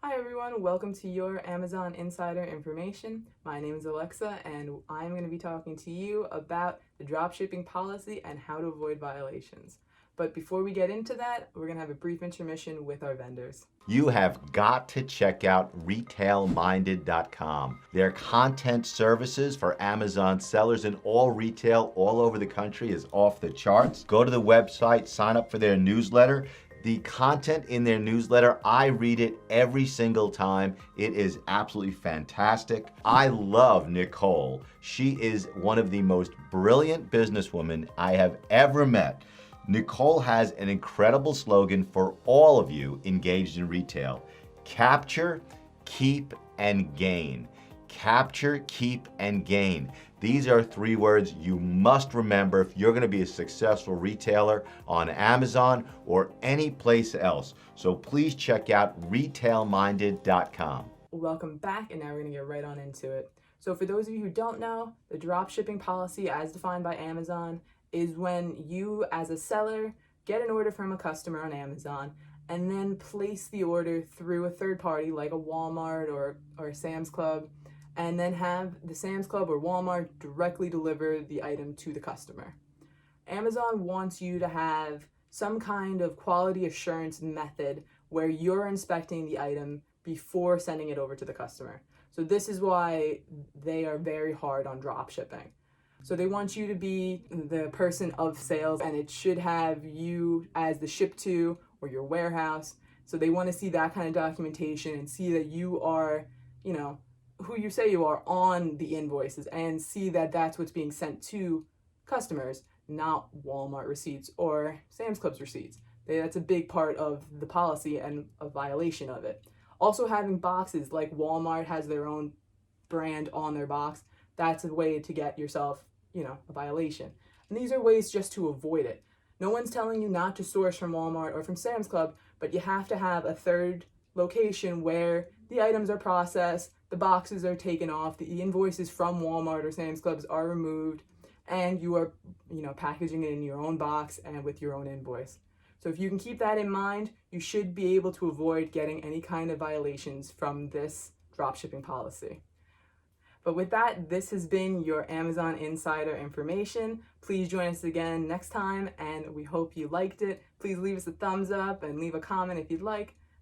Hi everyone, welcome to your Amazon Insider Information. My name is Alexa and I'm going to be talking to you about the dropshipping policy and how to avoid violations. But before we get into that, we're going to have a brief intermission with our vendors. You have got to check out retailminded.com. Their content services for Amazon sellers in all retail all over the country is off the charts. Go to the website, sign up for their newsletter. The content in their newsletter, I read it every single time. It is absolutely fantastic. I love Nicole. She is one of the most brilliant businesswomen I have ever met. Nicole has an incredible slogan for all of you engaged in retail: capture, keep, and gain. Capture, keep, and gain. These are 3 words you must remember if you're going to be a successful retailer on Amazon or any place else. So please check out retailminded.com. Welcome back, and now we're going to get right on into it. So for those of you who don't know, the dropshipping policy as defined by Amazon is when you as a seller get an order from a customer on Amazon and then place the order through a third party like a Walmart or a Sam's Club, and then have the Sam's Club or Walmart directly deliver the item to the customer. Amazon wants you to have some kind of quality assurance method where you're inspecting the item before sending it over to the customer. So this is why they are very hard on drop shipping. So they want you to be the person of sales, and it should have you as the ship to or your warehouse. So they want to see that kind of documentation and see that you are, who you say you are on the invoices, and see that that's what's being sent to customers, not Walmart receipts or Sam's Club's receipts. That's a big part of the policy and a violation of it. Also, having boxes like Walmart has their own brand on their box, that's a way to get yourself, a violation. And these are ways just to avoid it. No one's telling you not to source from Walmart or from Sam's Club, but you have to have a third location where the items are processed, the boxes are taken off, the invoices from Walmart or Sam's Clubs are removed, and you are, packaging it in your own box and with your own invoice. So if you can keep that in mind, you should be able to avoid getting any kind of violations from this dropshipping policy. But with that, this has been your Amazon Insider Information. Please join us again next time, and we hope you liked it. Please leave us a thumbs up and leave a comment if you'd like.